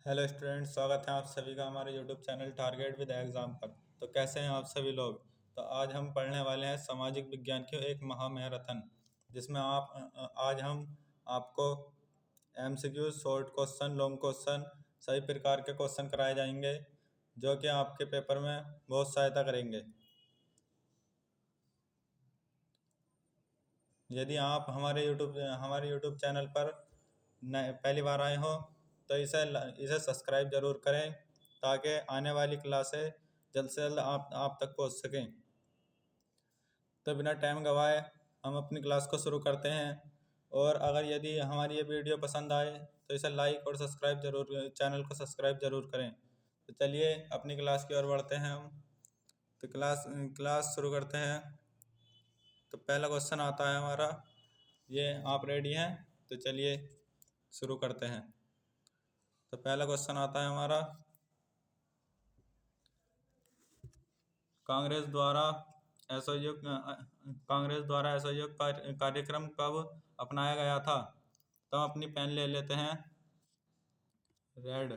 Hello student, स्वागत है आप सभी का हमारे YouTube channel target with exam पर। तो कैसे हैं आप सभी लोग। तो आज हम पढ़ने वाले हैं सामाजिक विज्ञान की एक महामैराथन, जिसमें आज हम आपको MCQ, short question, long question, सभी प्रकार के क्वेश्चन कराए जाएंगे जो कि आपके पेपर में बहुत सहायता करेंगे। यदि आप हमारे यूट्यूब चैनल पर पहली बार आए हो तो इसे सब्सक्राइब जरूर करें, ताकि आने वाली क्लासें जल्द से जल्द आप तक पहुंच सकें। तो बिना टाइम गवाए हम अपनी क्लास को शुरू करते हैं। और अगर यदि हमारी ये वीडियो पसंद आए तो इसे लाइक और सब्सक्राइब जरूर, चैनल को सब्सक्राइब जरूर करें। तो चलिए अपनी क्लास की ओर बढ़ते हैं हम। तो क्लास शुरू करते हैं। तो पहला क्वेश्चन आता है हमारा, ये आप रेडी हैं? तो चलिए शुरू करते हैं। तो पहला क्वेश्चन आता है हमारा, कांग्रेस द्वारा असहयोग कार्यक्रम कब अपनाया गया था? तो हम अपनी पेन ले लेते हैं, रेड,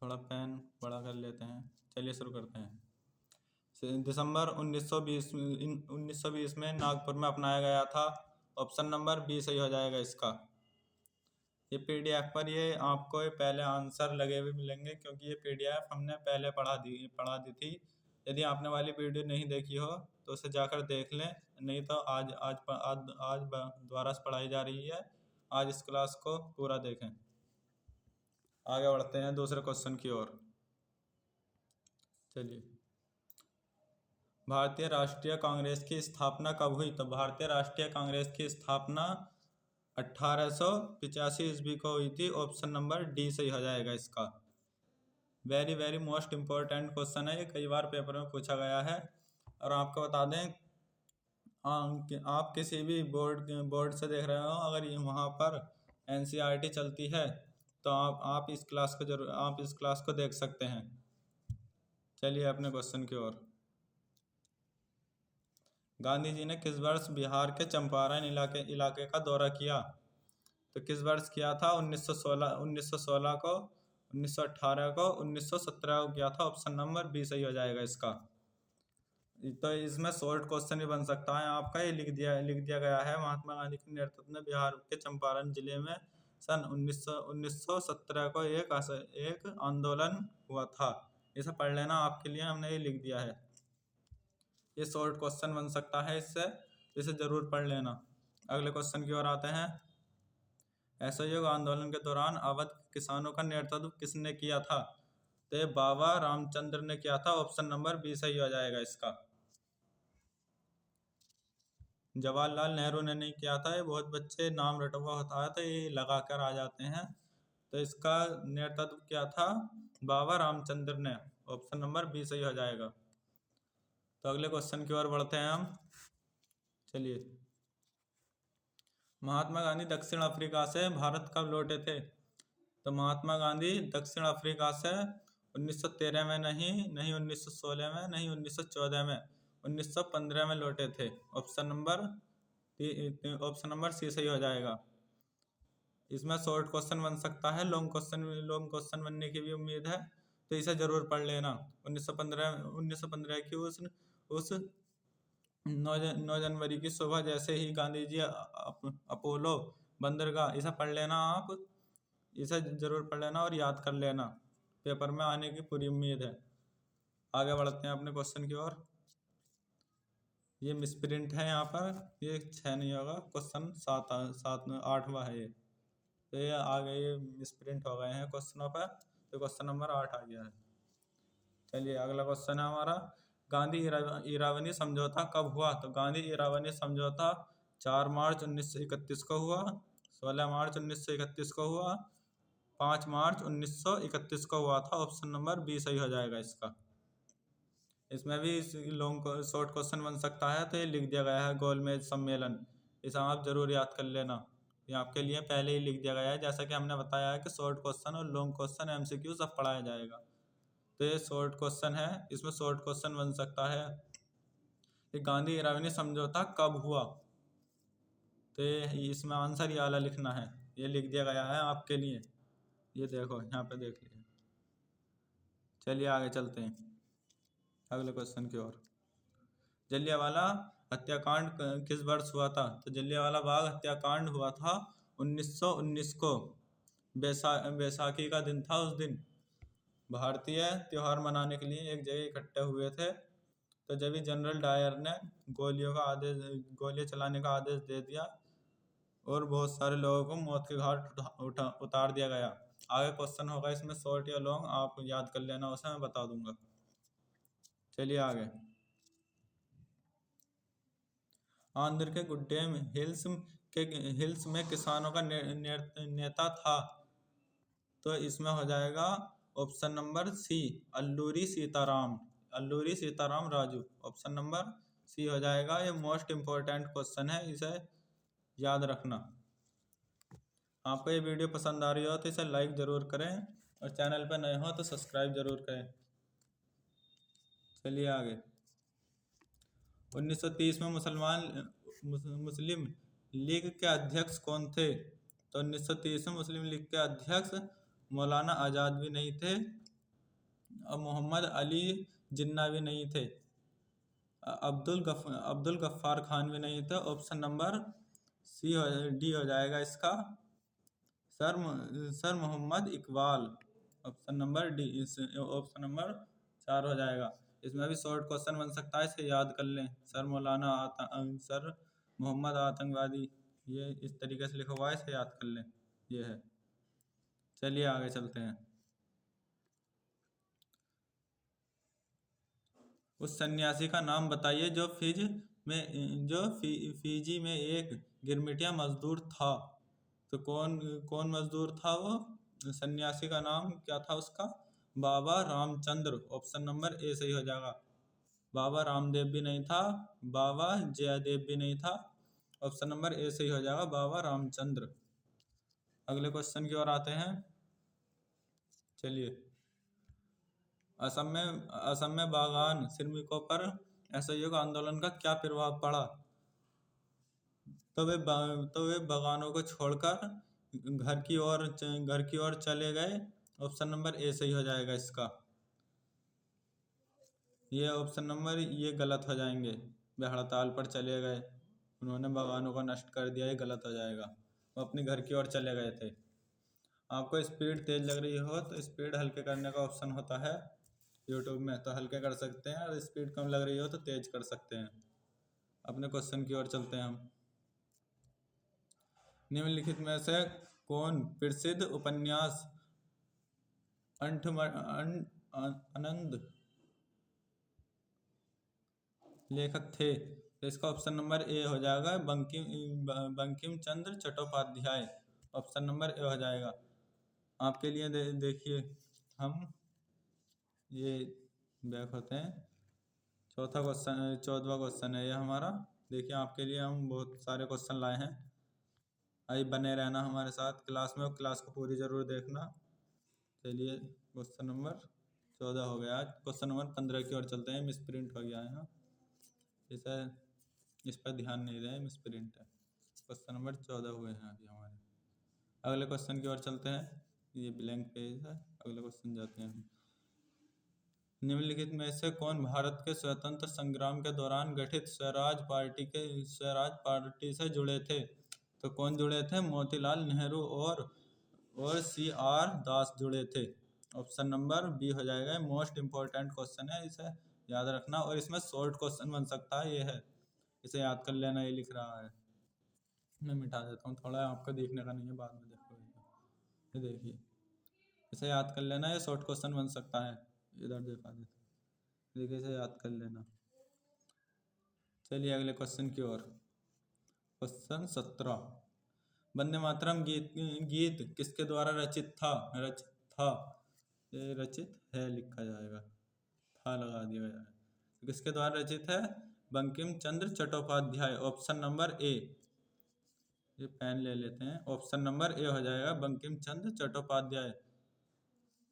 थोड़ा पेन बड़ा कर लेते हैं। चलिए शुरू करते हैं। दिसंबर 1920 में नागपुर में अपनाया गया था। ऑप्शन नंबर बी सही हो जाएगा इसका। ये पीडीएफ पर ये आपको ये पहले आंसर लगे हुए मिलेंगे, क्योंकि ये पीडीएफ हमने पहले पढ़ा दी थी। यदि आपने वाली वीडियो नहीं देखी हो तो उसे जाकर देख लें, नहीं तो आज आज आज, आज दोबारा से पढ़ाई जा रही है। आज इस क्लास को पूरा देखें। आगे बढ़ते हैं दूसरे क्वेश्चन की ओर। चलिए, भारतीय राष्ट्रीय कांग्रेस की स्थापना कब हुई? तो भारतीय राष्ट्रीय कांग्रेस की स्थापना 1885 ईस्वी को हुई थी। ऑप्शन नंबर डी सही हो जाएगा इसका। Very very most important question है, ये कई बार पेपर में पूछा गया है। और आपको बता दें, आप किसी भी बोर्ड से देख रहे हो, अगर वहाँ पर एनसीईआरटी चलती है तो आप इस क्लास को देख सकते हैं। चलिए अपने क्वेश्चन की ओर। गांधी जी ने किस वर्ष बिहार के चंपारण इलाके का दौरा किया? तो किस वर्ष किया था? 1916 को, 1918 को, 1917 को किया था। ऑप्शन नंबर बी सही हो जाएगा इसका। तो इसमें शॉर्ट क्वेश्चन भी बन सकता है आपका। ये लिख दिया गया है, महात्मा गांधी के नेतृत्व में बिहार के चंपारण जिले में सन 1917 को एक आंदोलन हुआ था। इसे पढ़ लेना, आपके लिए हमने ये लिख दिया है। ये शॉर्ट क्वेश्चन बन सकता है इससे, इसे जरूर पढ़ लेना। अगले क्वेश्चन की ओर आते हैं। असहयोग आंदोलन के दौरान अवध किसानों का नेतृत्व किसने किया था? तो बाबा रामचंद्र ने किया था। ऑप्शन नंबर बी सही हो जाएगा इसका। जवाहरलाल नेहरू ने नहीं किया था। ये बहुत बच्चे नाम रटा हुआ होता है तो ये लगा कर आ जाते हैं। तो इसका नेतृत्व किया था बाबा रामचंद्र ने। ऑप्शन नंबर बी सही हो जाएगा। तो अगले क्वेश्चन की ओर बढ़ते हैं हम। चलिए, महात्मा गांधी दक्षिण अफ्रीका से भारत कब लौटे थे? तो महात्मा गांधी दक्षिण अफ्रीका से 1913 में नहीं, 1916 में नहीं, 1914 में, 1915 में लौटे थे। ऑप्शन नंबर सी सही हो जाएगा। इसमें शॉर्ट क्वेश्चन बन सकता है, लॉन्ग क्वेश्चन बनने की भी उम्मीद है। तो इसे जरूर पढ़ लेना। 1915 की उस 9 जनवरी की सुबह जैसे ही गांधी जी अपोलो बंदरगाह, इसे पढ़ लेना आप। इसे जरूर पढ़ लेना और याद कर लेना, पेपर में आने की पूरी उम्मीद है। आगे बढ़ते हैं अपने क्वेश्चन की ओर। ये मिसप्रिंट है यहाँ पर, ये 6 नहीं होगा, क्वेश्चन 8वां है ये। तो ये आगे ये मिसप्रिंट हो गए हैं क्वेश्चनों पर, तो क्वेश्चन नंबर 8 आ गया है। चलिए अगला क्वेश्चन है हमारा, गांधी इरावनी समझौता कब हुआ? तो गांधी इरावनी समझौता 4 मार्च 1931 को हुआ, 16 मार्च 1931 को हुआ, 5 मार्च 1931 को हुआ था। ऑप्शन नंबर बी सही हो जाएगा इसका। इसमें भी लॉन्ग शॉर्ट क्वेश्चन बन सकता है, तो ये लिख दिया गया है गोलमेज सम्मेलन। इसे आप जरूर याद कर लेना, ये आपके लिए पहले ही लिख दिया गया है। जैसा कि हमने बताया है कि शॉर्ट क्वेश्चन और लॉन्ग क्वेश्चन एमसीक्यू सब पढ़ाया जाएगा। तो ये शॉर्ट क्वेश्चन है, इसमें शॉर्ट क्वेश्चन बन सकता है कि गांधी इरावनी समझौता कब हुआ? तो इसमें आंसर ये वाला लिखना है, ये लिख दिया गया है आपके लिए। ये देखो यहाँ पे देख लीजिए। चलिए आगे चलते हैं अगले क्वेश्चन की ओर। जलियांवाला हत्याकांड किस वर्ष हुआ था? तो जलियांवाला बाग हत्याकांड हुआ था 1919 को। बैसाखी का दिन था। उस दिन भारतीय त्योहार मनाने के लिए एक जगह इकट्ठे हुए थे। तो जब ही जनरल डायर ने गोलियां चलाने का आदेश दे दिया और बहुत सारे लोगों को मौत के घाट उतार दिया गया। आगे क्वेश्चन होगा इसमें शॉर्ट या लॉन्ग, आप याद कर लेना, उसे मैं बता दूंगा। चलिए आगे। आंध्र के गुड्डेम हिल्स में किसानों का नेता था। तो इसमें हो जाएगा option number C, Alluri Sitarama Raju. Option number C हो जाएगा। ये मोस्ट इम्पोर्टेंट क्वेश्चन है, इसे याद रखना। आपको ये वीडियो पसंद आ रही हो तो इसे लाइक ज़रूर करें और चैनल पर नए हो तो सब्सक्राइब ज़रूर करें। चलिए आगे। 1930 में मुस्लिम लीग के अध्यक्ष कौन थे? तो 1930 में मुस्लिम लीग के अध्यक्ष मौलाना आज़ाद भी नहीं थे और मोहम्मद अली जिन्ना भी नहीं थे, अब्दुल गफ्फार खान भी नहीं थे। ऑप्शन नंबर डी हो जाएगा इसका, sir Mohammad Iqbal. Option number D, option number 4 हो जाएगा। इसमें भी शॉर्ट क्वेश्चन बन सकता है, इसे याद कर लें। सर मोहम्मद आतंकवादी, ये इस तरीके से लिखा हुआ है, इसे याद कर लें। ये है। चलिए आगे चलते हैं। उस सन्यासी का नाम बताइए जो फीजी में एक गिरमिटिया मजदूर था। तो कौन मजदूर था वो? सन्यासी का नाम क्या था उसका? बाबा रामचंद्र। ऑप्शन नंबर ए सही हो जाएगा। बाबा रामदेव भी नहीं था, बाबा जयदेव भी नहीं था। ऑप्शन नंबर ए सही हो जाएगा, बाबा रामचंद्र। अगले क्वेश्चन की ओर आते हैं। चलिए। असम में बागान श्रमिकों पर असहयोग आंदोलन का क्या प्रभाव पड़ा? तो वे बागानों को छोड़कर घर की ओर चले गए। ऑप्शन नंबर ए सही हो जाएगा इसका। ये ऑप्शन नंबर ये गलत हो जाएंगे। वे हड़ताल पर चले गए, उन्होंने बागानों को नष्ट कर दिया, ये गलत हो जाएगा। वो अपने घर की ओर चले गए थे। आपको स्पीड तेज लग रही हो तो स्पीड हल्के करने का ऑप्शन होता है यूट्यूब में, तो हल्के कर सकते हैं, और स्पीड कम लग रही हो तो तेज कर सकते हैं। अपने क्वेश्चन की ओर चलते हैं हम। निम्नलिखित में से कौन प्रसिद्ध उपन्यास आनंद लेखक थे? तो इसका ऑप्शन नंबर ए हो जाएगा, Bankim Chandra Chattopadhyay. Option number A हो जाएगा। आपके लिए देखिए हम ये बैक होते हैं। 14वां क्वेश्चन है ये हमारा। देखिए आपके लिए हम बहुत सारे क्वेश्चन लाए हैं। आइए बने रहना हमारे साथ क्लास में, और क्लास को पूरी ज़रूर देखना। चलिए क्वेश्चन नंबर 14 हो गया। आज क्वेश्चन नंबर 15 की ओर चलते हैं। मिस प्रिंट हो गया है यहाँ, इसे इस पर ध्यान नहीं रहे, मिस प्रिंट है। क्वेश्चन नंबर 14 हुए हैं अभी हमारे। अगले क्वेश्चन की ओर चलते हैं। ये ब्लैंक पेज है, अगले क्वेश्चन जाते हैं। निम्नलिखित में से कौन भारत के स्वतंत्र संग्राम के दौरान गठित स्वराज पार्टी से जुड़े थे? तो कौन जुड़े थे? मोतीलाल नेहरू और CR दास जुड़े थे। ऑप्शन नंबर बी हो जाएगा। मोस्ट इम्पोर्टेंट क्वेश्चन है, इसे याद रखना, और इसमें शॉर्ट क्वेश्चन बन सकता है। ये है, इसे याद कर लेना। ये लिख रहा है, मैं मिटा देता हूँ थोड़ा, आपको देखने का नहीं है, बाद में देखोगे। ये देखिए, इसे याद कर लेना, ये शॉर्ट क्वेश्चन बन सकता है। इधर देखा देता, देखिए इसे याद कर लेना। चलिए अगले क्वेश्चन की ओर। क्वेश्चन 17। वंदे मातरम गीत किसके द्वारा रचित था? ये रचित है लिखा जाएगा, था लगा दिया गया है। किसके द्वारा रचित है? Bankim Chandra Chattopadhyay. Option number A, ये पेन ले लेते हैं। ऑप्शन नंबर ए हो जाएगा, बंकिम चंद्र चट्टोपाध्याय।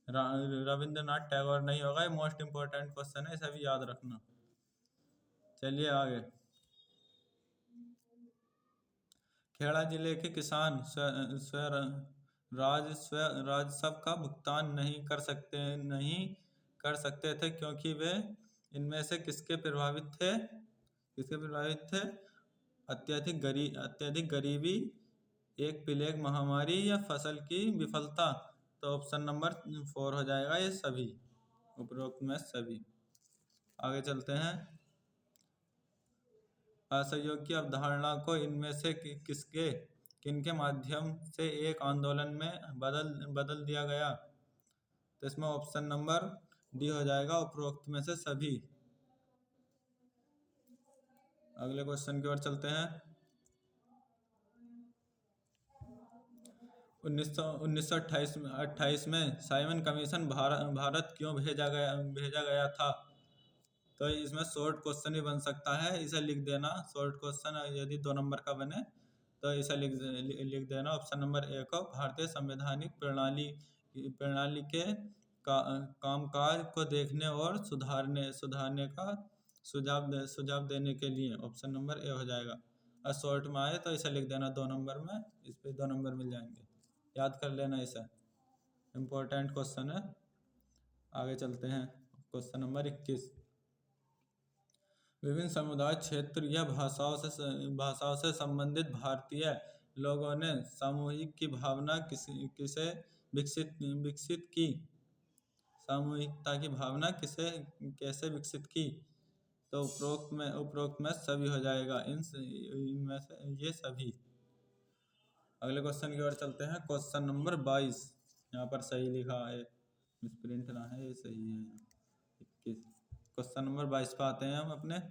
रविंद्रनाथ टैगोर नहीं होगा। ये मोस्ट इम्पोर्टेंट क्वेश्चन है, इसे भी याद रखना। चलिए आगे। खेड़ा जिले के किसान राजस्व का भुगतान नहीं कर सकते थे, क्योंकि वे इनमें से किसके प्रभावित थे? अत्यधिक गरीबी, एक प्लेग महामारी, या फसल की विफलता। तो ऑप्शन नंबर 4 हो जाएगा ये सभी, उपरोक्त में सभी। आगे चलते हैं। असहयोग की अवधारणा को इनमें से किनके माध्यम से एक आंदोलन में बदल दिया गया? तो इसमें ऑप्शन नंबर डी हो जाएगा, उपरोक्त में से सभी। अगले क्वेश्चन की ओर चलते हैं। 1928 में साइमन कमीशन भारत क्यों भेजा गया था? तो इसमें शॉर्ट क्वेश्चन ही बन सकता है, इसे लिख देना। शॉर्ट क्वेश्चन यदि 2 नंबर का बने तो इसे लिख देना। ऑप्शन नंबर ए को भारतीय संवैधानिक प्रणाली के कामकाज को देखने और सुधारने का सुझाव देने के लिए। ऑप्शन नंबर ए हो जाएगा। और शॉर्ट में आए तो इसे लिख देना 2 नंबर में, इस पे 2 नंबर मिल जाएंगे, याद कर लेना इसे, इम्पोर्टेंट क्वेश्चन है। आगे चलते हैं। Question number 21। विभिन्न समुदाय, क्षेत्र या भाषाओं से संबंधित भारतीय लोगों ने सामूहिक की भावना किसे विकसित की? सामूहिकता की भावना कैसे विकसित की? तो उपरोक्त में सभी हो जाएगा, इनमें से ये सभी। अगले क्वेश्चन की ओर चलते हैं। Question number 22। यहाँ पर सही लिखा है, मिसप्रिंट ना है, ये सही है। 21। क्वेश्चन नंबर 22 पे आते हैं हम अपने।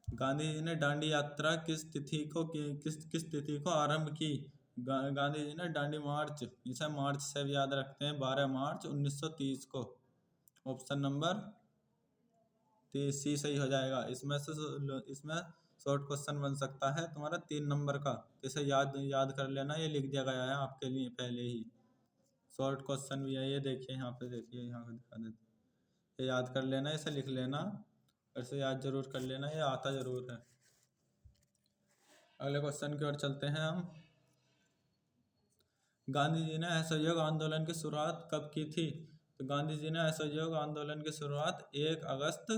गांधी जी ने दांडी यात्रा किस तिथि को आरंभ की? गांधी जी ने दांडी मार्च, इसे मार्च से भी याद रखते हैं, 12 मार्च 1930 को। ऑप्शन नंबर सी सही हो जाएगा। इसमें शॉर्ट क्वेश्चन बन सकता है तुम्हारा 3 नंबर का, इसे याद कर लेना, ये लिख दिया गया है आपके लिए पहले ही। शॉर्ट क्वेश्चन भी है ये, देखिए यहाँ पे, देखिए यहाँ पे दिखा देते, ये याद कर लेना, इसे लिख लेना, ऐसे याद जरूर कर लेना, ये आता जरूर है। अगले क्वेश्चन की ओर चलते हैं हम। गांधी जी ने असहयोग आंदोलन की शुरुआत कब की थी? तो गांधी जी ने असहयोग आंदोलन की शुरुआत 1 अगस्त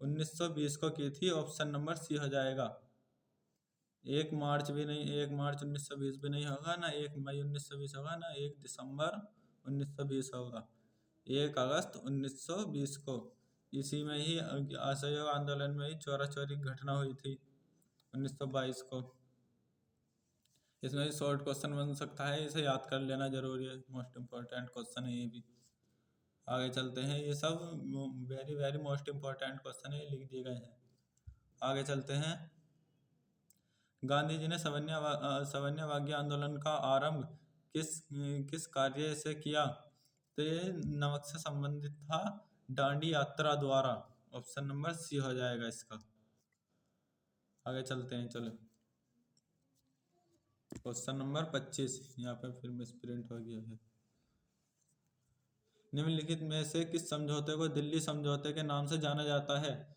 1920 को की थी। ऑप्शन नंबर सी हो जाएगा। 1 मार्च भी नहीं, 1 मार्च 1920 भी नहीं होगा, ना 1 मई 1920 होगा, ना 1 दिसंबर 1920 होगा। 1 अगस्त 1920 को, इसी में ही असहयोग आंदोलन में ही चोरा चोरी घटना हुई थी 1922 को। इसमें शॉर्ट क्वेश्चन बन सकता है, इसे याद कर लेना जरूरी है, मोस्ट इम्पोर्टेंट क्वेश्चन है ये भी। आगे चलते हैं। ये सब very very most important question है, लिख दिए गए हैं। आगे चलते हैं। गांधी जी ने सवर्णवाग्य आंदोलन का आरंभ किस कार्य से किया? तो ये नमक से संबंधित था, दांडी यात्रा द्वारा। ऑप्शन नंबर सी हो जाएगा इसका। आगे चलते हैं, चलो। Question number 25। यहाँ पे फिर मिसप्रिंट हो गया है। निम्नलिखित में से किस समझौते को दिल्ली समझौते के नाम से जाना जाता है?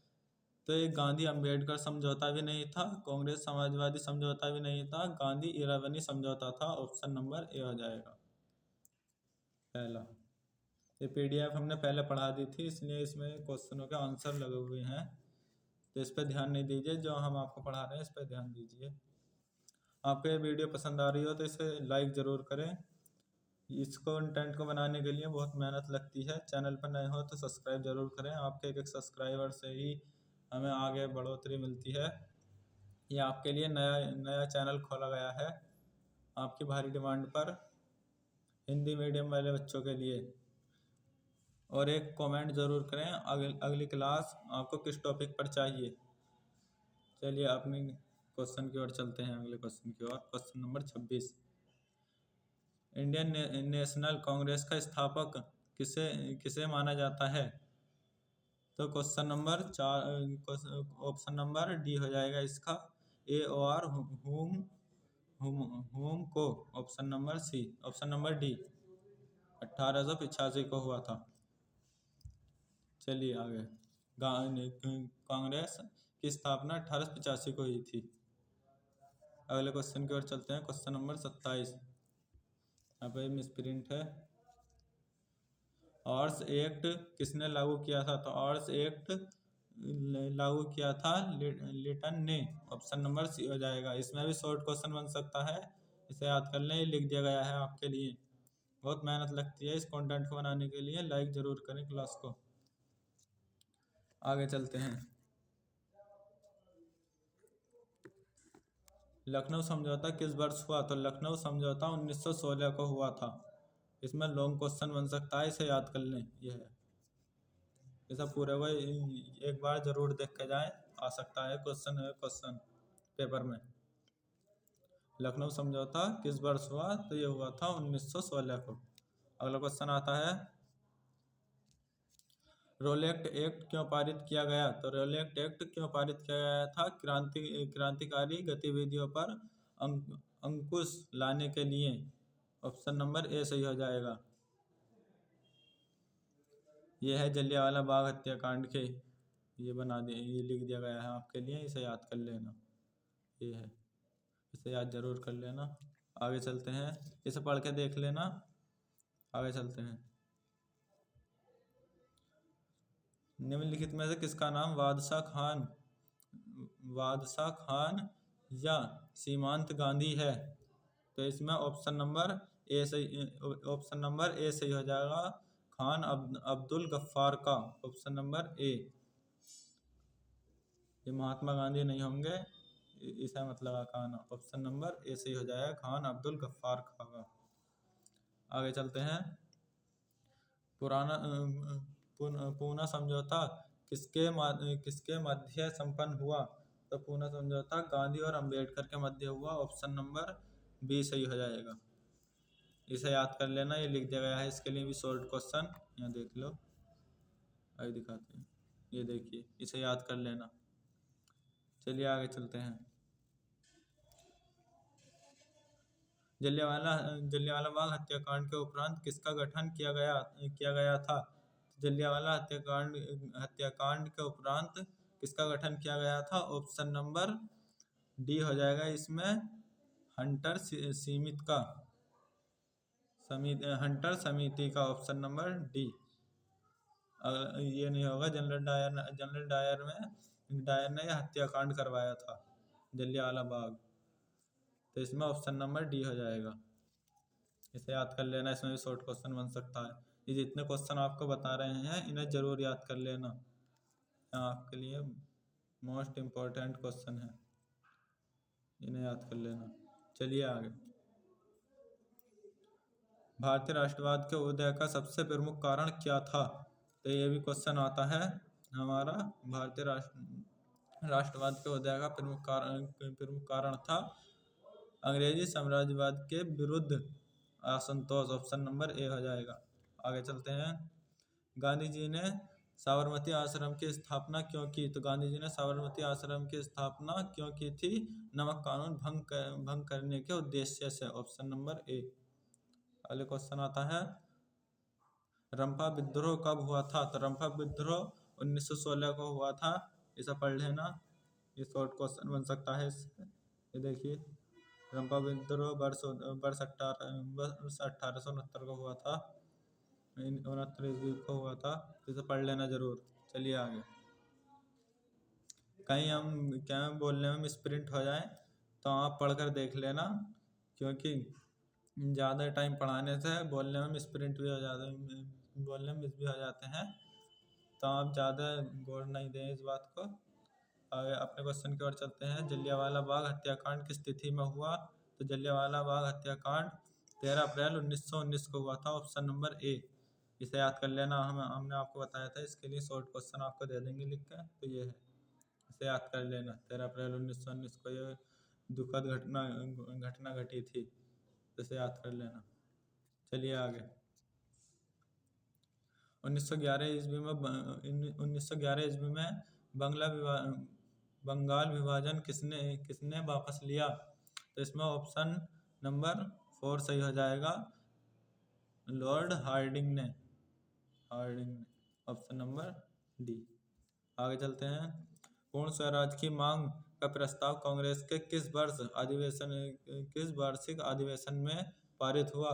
तो ये गांधी अम्बेडकर समझौता भी नहीं था, कांग्रेस समाजवादी समझौता भी नहीं था, गांधी इरावनी समझौता था। ऑप्शन नंबर ए हो जाएगा पहला। ये पीडीएफ हमने पहले पढ़ा दी थी, इसलिए इसमें क्वेश्चनों के आंसर लगे हुए हैं, तो इस पर ध्यान नहीं दीजिए, जो हम आपको पढ़ा रहे हैं इस पर ध्यान दीजिए। आपको ये वीडियो पसंद आ रही हो तो इसे लाइक ज़रूर करें। इस कंटेंट को बनाने के लिए बहुत मेहनत लगती है। चैनल पर नए हो तो सब्सक्राइब जरूर करें, आपके एक सब्सक्राइबर से ही हमें आगे बढ़ोतरी मिलती है। ये आपके लिए नया चैनल खोला गया है, आपकी भारी डिमांड पर, हिंदी मीडियम वाले बच्चों के लिए। और एक कमेंट ज़रूर करें अगली क्लास आपको किस टॉपिक पर चाहिए। चलिए अपनी क्वेश्चन की ओर चलते हैं, अगले क्वेश्चन की ओर। Question number 26। Indian National Congress का स्थापक किसे माना जाता है? तो question number 4, option number D हो जाएगा इसका, AOR हुम को। Option number C, option number D 1885 को हुआ था। चलिए आगे। कांग्रेस की स्थापना 1885 को हुई थी। अगले क्वेश्चन की ओर चलते हैं। Question number 27। यहाँ पे मिस प्रिंट है। ऑर्स एक्ट किसने लागू किया था? तो ऑर्स एक्ट लागू किया था लिटन ने। ऑप्शन नंबर सी हो जाएगा। इसमें भी शॉर्ट क्वेश्चन बन सकता है, इसे याद कर लें। ये लिख दिया गया है आपके लिए। बहुत मेहनत लगती है इस कंटेंट को बनाने के लिए। लाइक जरूर करें क्लास को। आगे चलते हैं। लखनऊ समझौता किस वर्ष हुआ? तो लखनऊ समझौता 1916 को हुआ था। इसमें लॉन्ग क्वेश्चन बन सकता है, इसे याद कर लें। यह है, ये सब पूरे को एक बार जरूर देख के जाएं, आ सकता है क्वेश्चन पेपर में। लखनऊ समझौता किस वर्ष हुआ? तो ये हुआ था 1916 को। अगला क्वेश्चन आता है, रोलेक्ट एक्ट क्यों पारित किया गया? तो रोलेक्ट एक्ट क्यों पारित किया गया था? क्रांतिकारी गतिविधियों पर अंकुश लाने के लिए। ऑप्शन नंबर ए सही हो जाएगा। यह है जलियांवाला बाग हत्याकांड के, ये बना दिए, ये लिख दिया गया है आपके लिए, इसे याद कर लेना। ये है, इसे याद जरूर कर लेना। आगे चलते हैं, इसे पढ़ के देख लेना। आगे चलते हैं। निम्नलिखित में से किसका नाम बादशाह खान या सीमांत गांधी है? तो इसमें ऑप्शन नंबर ए सही हो जाएगा। खान अब्दुल गफ्फार का। Option number A. ये महात्मा गांधी नहीं होंगे, इसे मतलब खान। ऑप्शन नंबर ए सही हो जाएगा, खान अब्दुल गफ्फार का। आगे चलते हैं। पूना समझौता किसके मध्य संपन्न हुआ? तो पूना समझौता गांधी और अंबेडकर के मध्य हुआ। ऑप्शन नंबर बी सही हो जाएगा। इसे याद कर लेना, ये लिख दिया गया है इसके लिए भी शॉर्ट क्वेश्चन। यहाँ देख लो, आगे दिखाते हैं। ये देखिए, इसे याद कर लेना। चलिए आगे चलते हैं। जलियांवाला बाग हत्याकांड के उपरांत किसका गठन किया गया था? जलियांवाला हत्याकांड के उपरांत किसका गठन किया गया था? ऑप्शन नंबर डी हो जाएगा इसमें, हंटर समिति का। Option number D. ये नहीं होगा, जनरल डायर ने हत्याकांड करवाया था जलियांवाला बाग। तो इसमें ऑप्शन नंबर डी हो जाएगा। इसे याद कर लेना, इसमें भी शॉर्ट क्वेश्चन बन सकता है। ये जितने क्वेश्चन आपको बता रहे हैं, इन्हें जरूर याद कर लेना, आपके लिए मोस्ट इम्पोर्टेंट क्वेश्चन है, इन्हें याद कर लेना। चलिए आगे। भारतीय राष्ट्रवाद के उदय का सबसे प्रमुख कारण क्या था? तो ये भी क्वेश्चन आता है हमारा। भारतीय राष्ट्रवाद के उदय का प्रमुख कारण था अंग्रेजी साम्राज्यवाद के विरुद्ध असंतोष। ऑप्शन नंबर ए हो जाएगा। आगे चलते हैं। गांधी जी ने साबरमती आश्रम की स्थापना क्यों की? तो गांधी जी ने साबरमती आश्रम की स्थापना क्यों की थी? नमक कानून भंग करने के उद्देश्य से। Option number A. अगले क्वेश्चन आता है, रंपा विद्रोह कब हुआ था? तो रंपा विद्रोह 1916 को हुआ था। इसे पढ़ लेना, ये शॉर्ट क्वेश्चन बन सकता है इससे। ये देखिए, रंपा विद्रोह वर्ष 1869 को हुआ था, 69 ईस्वी को हुआ था। इसे पढ़ लेना जरूर। चलिए आगे। कहीं हम क्या बोलने में मिसप्रिंट हो जाए तो आप पढ़कर देख लेना, क्योंकि ज़्यादा टाइम पढ़ाने से बोलने में मिसप्रिंट भी हो जाते हैं, बोलने में मिस भी हो जाते हैं। तो आप ज़्यादा गौर नहीं दें इस बात को। आगे अपने क्वेश्चन की ओर चलते हैं। जलियांवाला बाग हत्याकांड किस तिथि में हुआ? तो जलियांवाला बाग हत्याकांड 13 अप्रैल 1919 को हुआ था। Option number A. इसे याद कर लेना, हमने आपको बताया था, इसके लिए शॉर्ट क्वेश्चन आपको दे देंगे लिख कर। तो ये है, इसे याद कर लेना। 13 अप्रैल 1919 को ये दुखद घटना घटी थी, इसे याद कर लेना। चलिए आगे। 1911 ईस्वी में बंगाल विभाजन किसने वापस लिया? तो इसमें ऑप्शन नंबर 4 सही हो जाएगा, लॉर्ड हार्डिंग ने। Option number D. आगे चलते हैं। पूर्ण स्वराज की मांग का प्रस्ताव कांग्रेस के किस वार्षिक अधिवेशन में पारित हुआ?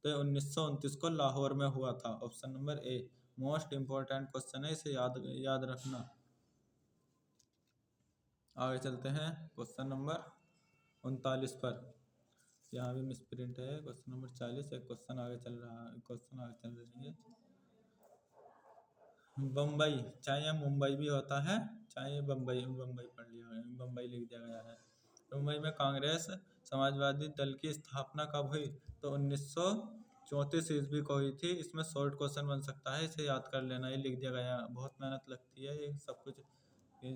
तो 1929 को लाहौर में हुआ था। Option number A. Most important question है, इसे याद रखना। आगे चलते हैं क्वेश्चन नंबर 39 पर। यहाँ भी मिसप्रिंट है। क्वेश्चन नंबर 40 एक क्वेश्चन आगे चल रही है। बम्बई, चाहे यह मुंबई भी होता है, चाहे ये बम्बई पढ़ लिया है, बम्बई लिख दिया गया है। मुंबई में कांग्रेस समाजवादी दल की स्थापना कब हुई? तो 1934 ईस्वी को हुई थी। इसमें शॉर्ट क्वेश्चन बन सकता है, इसे याद कर लेना। ये लिख दिया गया, बहुत मेहनत लगती है ये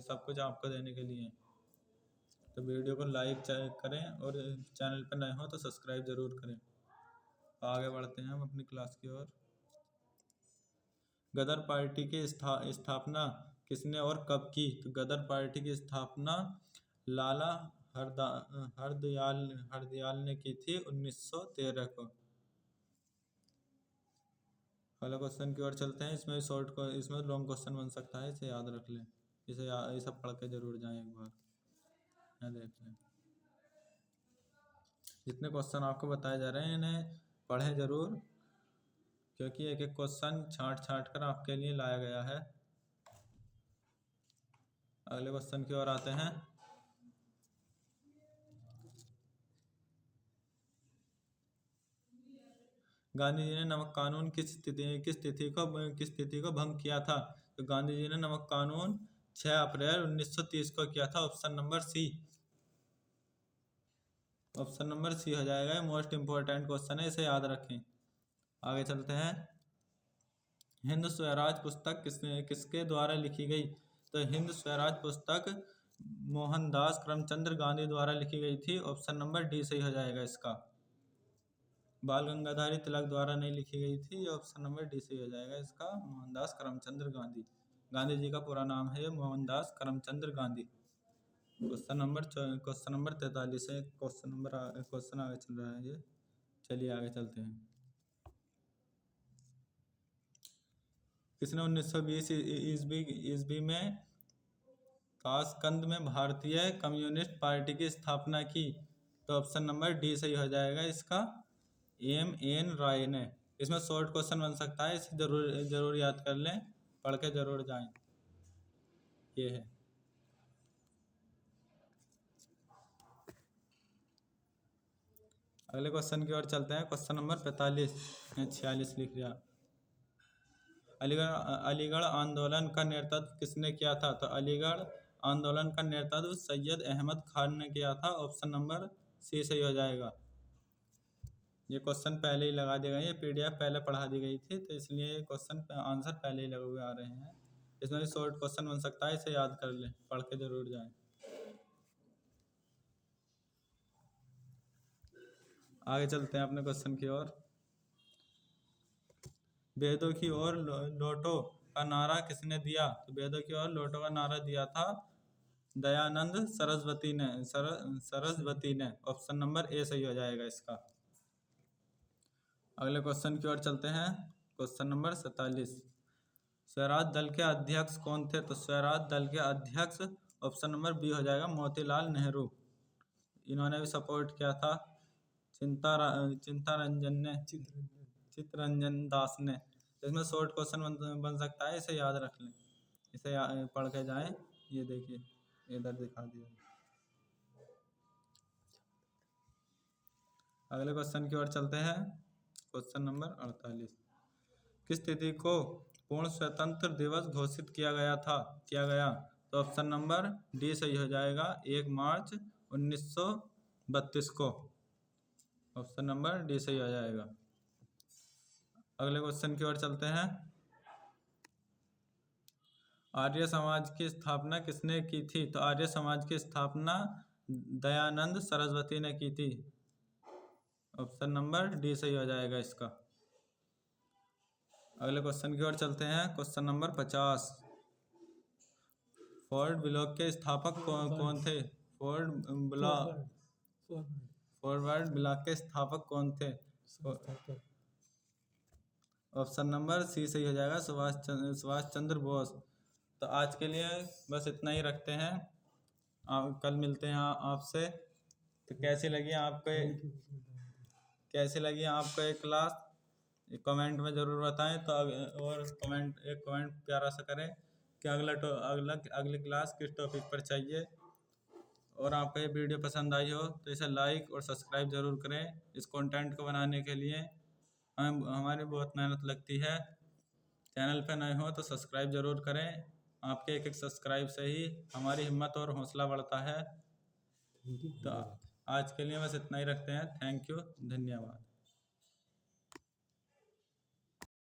सब कुछ आपको देने के लिए। तो वीडियो को लाइक करें और चैनल पर नए हो तो सब्सक्राइब जरूर करें। आगे बढ़ते हैं हम अपनी क्लास की ओर। गदर पार्टी की स्थापना किसने और कब की? तो गदर पार्टी की स्थापना लाला हरदयाल ने की थी 1913 को। अगले क्वेश्चन की ओर चलते हैं। इसमें लॉन्ग क्वेश्चन बन सकता है, इसे याद रख लें। ये सब पढ़ के जरूर जाएं एक बार, यहाँ देख लें। जितने क्वेश्चन आपको बताए जा रहे हैं इन्हें पढ़ें जरूर, क्योंकि एक एक क्वेश्चन छांट कर आपके लिए लाया गया है। अगले क्वेश्चन की ओर आते हैं। गांधी जी ने नमक कानून किस तिथि को भंग किया था? तो गांधी जी ने नमक कानून 6 अप्रैल 1930 को किया था। ऑप्शन नंबर सी हो जाएगा। मोस्ट इंपोर्टेंट क्वेश्चन है, इसे याद रखें। आगे चलते हैं। हिंद स्वराज पुस्तक किसके द्वारा लिखी गई? तो हिंद स्वराज पुस्तक मोहनदास करमचंद गांधी द्वारा लिखी गई थी। ऑप्शन नंबर डी सही हो जाएगा इसका। बाल गंगाधर तिलक द्वारा नहीं लिखी गई थी। ऑप्शन नंबर डी सही हो जाएगा इसका। मोहनदास करमचंद गांधी जी का पूरा नाम है मोहनदास करमचंद गांधी। क्वेश्चन नंबर 43 है। क्वेश्चन आगे चल रहा है ये। चलिए आगे चलते हैं। किसने 1920 ईस्वी में ताशकंद में भारतीय कम्युनिस्ट पार्टी की स्थापना की? तो ऑप्शन नंबर डी सही हो जाएगा इसका। M.N. राय ने। इसमें शॉर्ट क्वेश्चन बन सकता है, इसे जरूर याद कर लें, पढ़ के जरूर जाएं। ये है। अगले क्वेश्चन की ओर चलते हैं। क्वेश्चन नंबर 46 लिख दिया। अलीगढ़ आंदोलन का नेतृत्व किसने किया था? तो अलीगढ़ आंदोलन का नेतृत्व सैयद अहमद खान ने किया था। ऑप्शन नंबर सी सही हो जाएगा। ये क्वेश्चन पहले ही लगा दिया गया, ये PDF पहले पढ़ा दी गई थी, तो इसलिए ये क्वेश्चन आंसर पहले ही लगे हुए आ रहे हैं। इसमें भी शॉर्ट क्वेश्चन बन सकता है, इसे याद कर लें, पढ़ के जरूर जाएं। आगे चलते हैं अपने क्वेश्चन की ओर। वेदों की ओर लौटो का नारा किसने दिया? तो वेदों की ओर लौटो का नारा दिया था दयानंद सरस्वती ने। ऑप्शन नंबर ए सही हो जाएगा इसका। अगले क्वेश्चन की ओर चलते हैं। Question number 47। स्वराज दल के अध्यक्ष कौन थे? तो स्वराज दल के अध्यक्ष ऑप्शन नंबर बी हो जाएगा, मोतीलाल नेहरू। इन्होंने भी सपोर्ट किया था चित्तरंजन दास ने। इसमें शॉर्ट क्वेश्चन बन सकता है, इसे याद रख लें, इसे पढ़ के जाएं। ये देखिए इधर दिखा दिया। अगले क्वेश्चन की ओर चलते हैं। Question number 48। किस तिथि को पूर्ण स्वतंत्र दिवस घोषित किया गया? तो ऑप्शन नंबर डी सही हो जाएगा, 1 मार्च 1932 को। ऑप्शन नंबर डी सही हो जाएगा। अगले क्वेश्चन की ओर चलते हैं। आर्य समाज की स्थापना किसने की थी? तो आर्य समाज की स्थापना दयानंद सरस्वती ने की थी। ऑप्शन नंबर डी सही हो जाएगा इसका। अगले क्वेश्चन की ओर चलते हैं। Question number 50। फोर्ड ब्लॉक के स्थापक कौन थे? फॉरवर्ड ब्लॉक के स्थापक कौन थे? ऑप्शन नंबर सी सही हो जाएगा, सुभाष चंद्र बोस। तो आज के लिए बस इतना ही रखते हैं। कल मिलते हैं आपसे। तो कैसी लगी आपको ये क्लास, कमेंट में ज़रूर बताएं। तो और एक कमेंट प्यारा सा करें कि अगली क्लास किस टॉपिक पर चाहिए। और आपको ये वीडियो पसंद आई हो तो इसे लाइक और सब्सक्राइब ज़रूर करें। इस कंटेंट को बनाने के लिए हमारी बहुत मेहनत लगती है। चैनल पे नए हो तो सब्सक्राइब ज़रूर करें। आपके एक सब्सक्राइब से ही हमारी हिम्मत और हौसला बढ़ता है। तो आज के लिए बस इतना ही रखते हैं। थैंक यू, धन्यवाद।